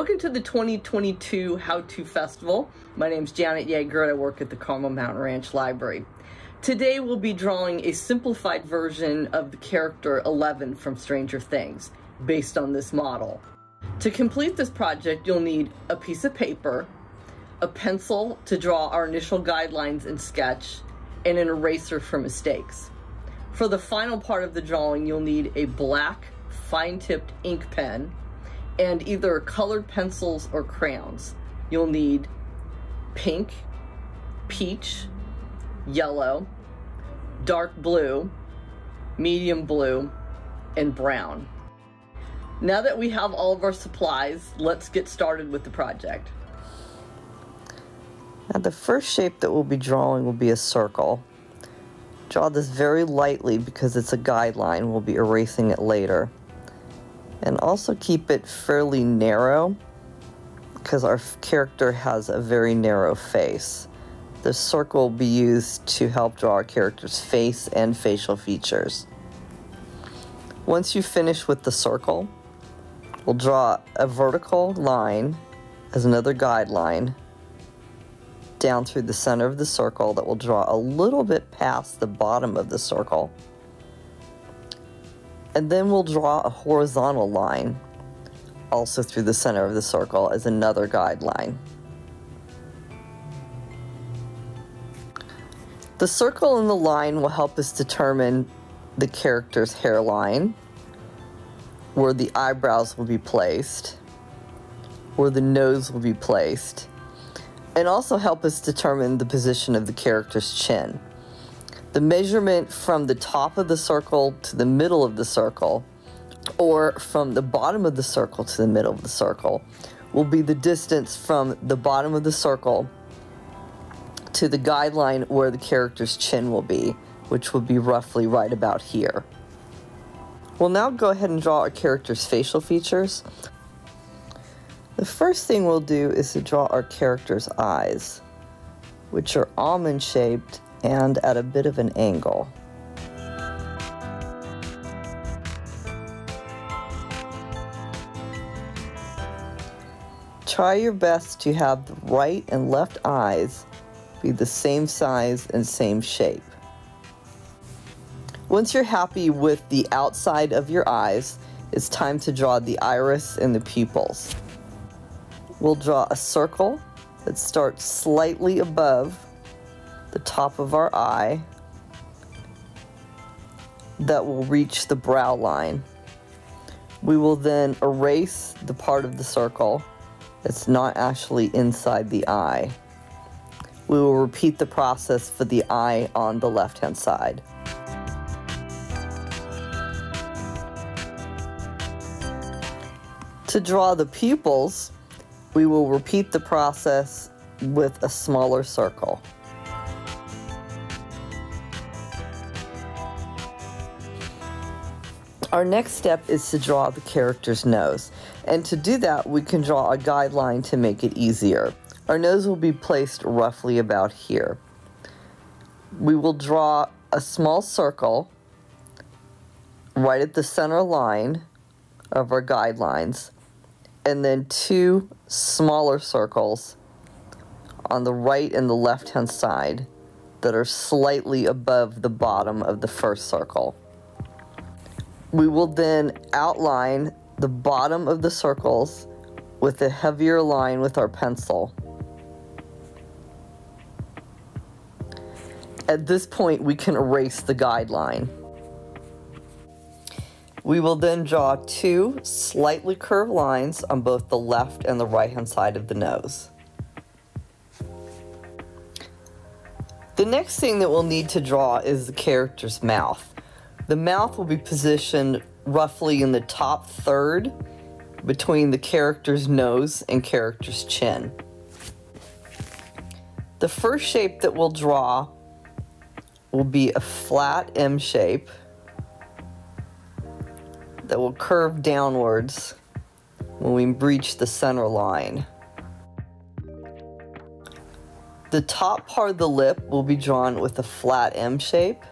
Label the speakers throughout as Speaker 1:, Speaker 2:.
Speaker 1: Welcome to the 2022 How-To Festival. My name's Janet Yeager and I work at the Carmel Mountain Ranch Library. Today we'll be drawing a simplified version of the character 11 from Stranger Things, based on this model. To complete this project, you'll need a piece of paper, a pencil to draw our initial guidelines and sketch, and an eraser for mistakes. For the final part of the drawing, you'll need a black, fine-tipped ink pen, and either colored pencils or crayons. You'll need pink, peach, yellow, dark blue, medium blue, and brown. Now that we have all of our supplies, let's get started with the project.
Speaker 2: Now the first shape that we'll be drawing will be a circle. Draw this very lightly because it's a guideline. We'll be erasing it later. And also keep it fairly narrow because our character has a very narrow face. The circle will be used to help draw our character's face and facial features. Once you finish with the circle, we'll draw a vertical line as another guideline down through the center of the circle that will draw a little bit past the bottom of the circle. And then we'll draw a horizontal line also through the center of the circle as another guideline. The circle and the line will help us determine the character's hairline, where the eyebrows will be placed, where the nose will be placed, and also help us determine the position of the character's chin. The measurement from the top of the circle to the middle of the circle, or from the bottom of the circle to the middle of the circle, will be the distance from the bottom of the circle to the guideline where the character's chin will be, which will be roughly right about here. We'll now go ahead and draw our character's facial features. The first thing we'll do is to draw our character's eyes, which are almond-shaped and at a bit of an angle. Try your best to have the right and left eyes be the same size and same shape. Once you're happy with the outside of your eyes, it's time to draw the iris and the pupils. We'll draw a circle that starts slightly above the top of our eye that will reach the brow line. We will then erase the part of the circle that's not actually inside the eye. We will repeat the process for the eye on the left-hand side. To draw the pupils, we will repeat the process with a smaller circle. Our next step is to draw the character's nose, and to do that we can draw a guideline to make it easier. Our nose will be placed roughly about here. We will draw a small circle right at the center line of our guidelines, and then two smaller circles on the right and the left-hand side that are slightly above the bottom of the first circle. We will then outline the bottom of the circles with a heavier line with our pencil. At this point, we can erase the guideline. We will then draw two slightly curved lines on both the left and the right-hand side of the nose. The next thing that we'll need to draw is the character's mouth. The mouth will be positioned roughly in the top third between the character's nose and character's chin. The first shape that we'll draw will be a flat M shape that will curve downwards when we reach the center line. The top part of the lip will be drawn with a flat M shape.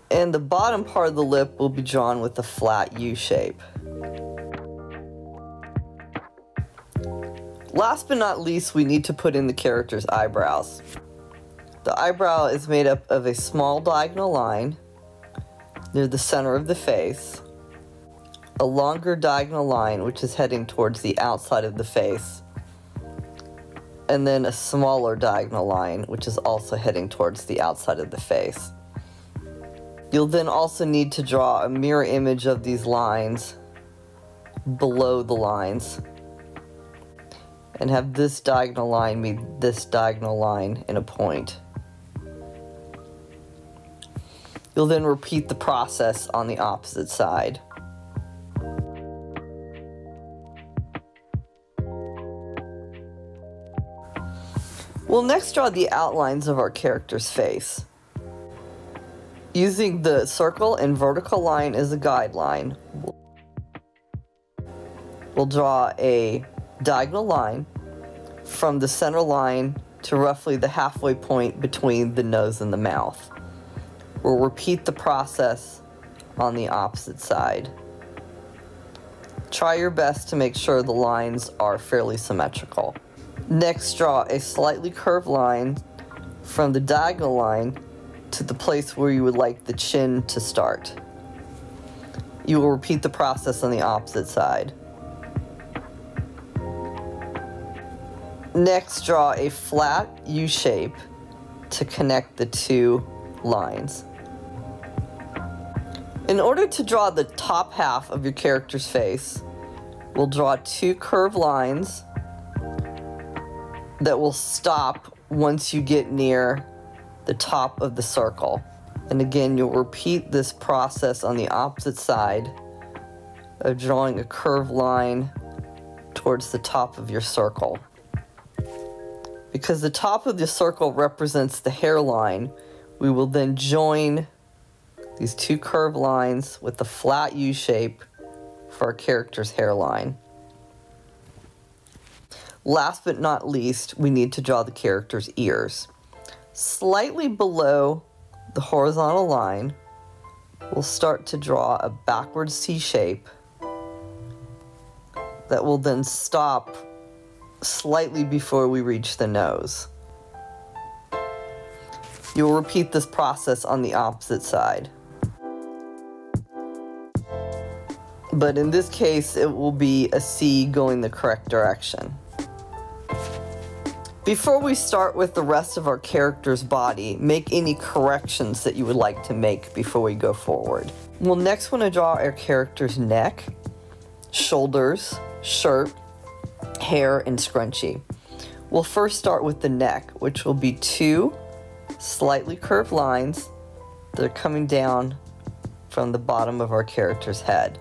Speaker 2: And the bottom part of the lip will be drawn with a flat U shape. Last but not least, we need to put in the character's eyebrows. The eyebrow is made up of a small diagonal line near the center of the face, a longer diagonal line which is heading towards the outside of the face, and then a smaller diagonal line which is also heading towards the outside of the face. You'll then also need to draw a mirror image of these lines below the lines, and have this diagonal line meet this diagonal line in a point. You'll then repeat the process on the opposite side. We'll next draw the outlines of our character's face. Using the circle and vertical line as a guideline, we'll draw a diagonal line from the center line to roughly the halfway point between the nose and the mouth. We'll repeat the process on the opposite side. Try your best to make sure the lines are fairly symmetrical. Next, draw a slightly curved line from the diagonal line to the place where you would like the chin to start. You will repeat the process on the opposite side. Next, draw a flat U shape to connect the two lines. In order to draw the top half of your character's face, we'll draw two curved lines that will stop once you get near the top of the circle. And again, you'll repeat this process on the opposite side of drawing a curved line towards the top of your circle. Because the top of the circle represents the hairline, we will then join these two curved lines with the flat U shape for our character's hairline. Last but not least, we need to draw the character's ears. Slightly below the horizontal line, we'll start to draw a backward C shape that will then stop slightly before we reach the nose. You'll repeat this process on the opposite side. But in this case, it will be a C going the correct direction. Before we start with the rest of our character's body, make any corrections that you would like to make before we go forward. We'll next want to draw our character's neck, shoulders, shirt, hair, and scrunchie. We'll first start with the neck, which will be two slightly curved lines that are coming down from the bottom of our character's head.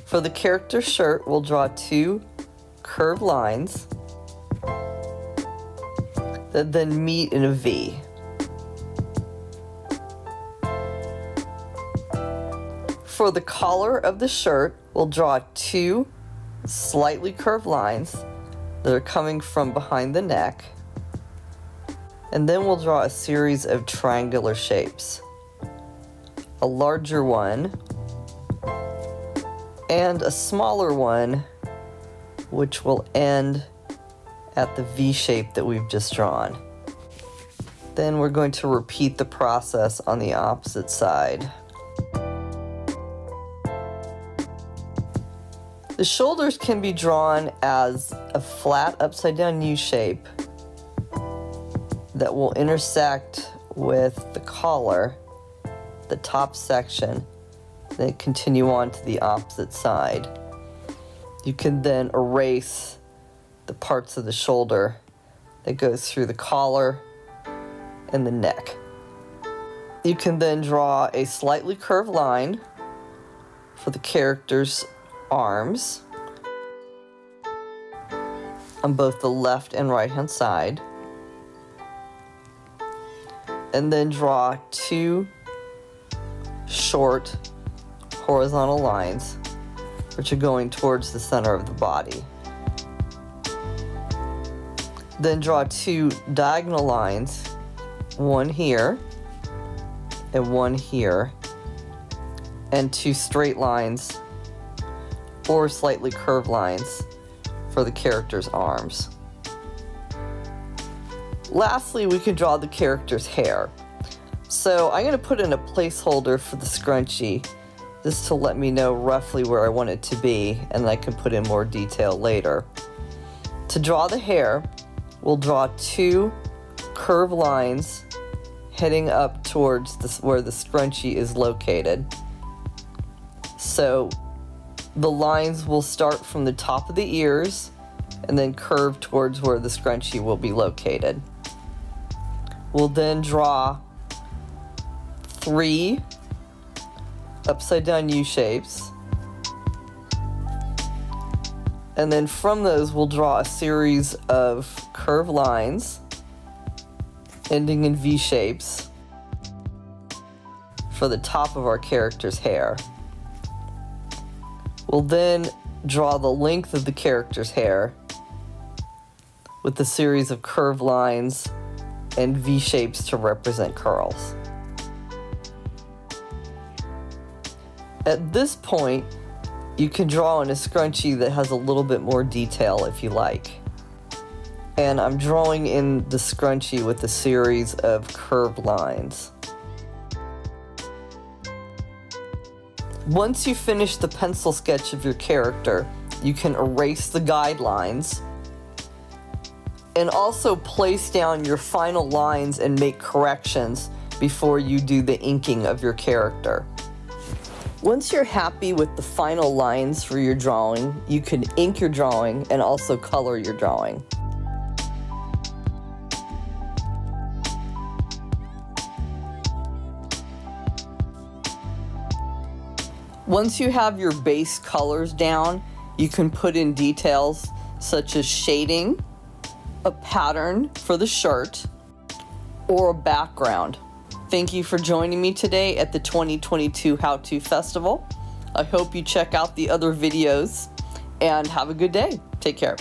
Speaker 2: For the character's shirt, we'll draw two curved lines that then meet in a V. For the collar of the shirt, we'll draw two slightly curved lines that are coming from behind the neck, and then we'll draw a series of triangular shapes. A larger one and a smaller one, which will end at the V shape that we've just drawn. Then we're going to repeat the process on the opposite side. The shoulders can be drawn as a flat upside down U shape that will intersect with the collar, the top section, then continue on to the opposite side. You can then erase the parts of the shoulder that goes through the collar and the neck. You can then draw a slightly curved line for the character's arms on both the left and right hand side, and then draw two short horizontal lines which are going towards the center of the body. Then draw two diagonal lines, one here and one here, and two straight lines or slightly curved lines for the character's arms. Lastly, we can draw the character's hair. So I'm going to put in a placeholder for the scrunchie just to let me know roughly where I want it to be, and then I can put in more detail later. To draw the hair, we'll draw 2 curved lines heading up towards where the scrunchie is located. So the lines will start from the top of the ears and then curve towards where the scrunchie will be located. We'll then draw 3 upside down U shapes, and then from those we'll draw a series of curved lines ending in V shapes for the top of our character's hair. We'll then draw the length of the character's hair with a series of curved lines and V shapes to represent curls. At this point, you can draw in a scrunchie that has a little bit more detail if you like. And I'm drawing in the scrunchie with a series of curved lines. Once you finish the pencil sketch of your character, you can erase the guidelines and also place down your final lines and make corrections before you do the inking of your character. Once you're happy with the final lines for your drawing, you can ink your drawing and also color your drawing. Once you have your base colors down, you can put in details such as shading, a pattern for the shirt, or a background. Thank you for joining me today at the 2022 How-To Festival. I hope you check out the other videos and have a good day. Take care.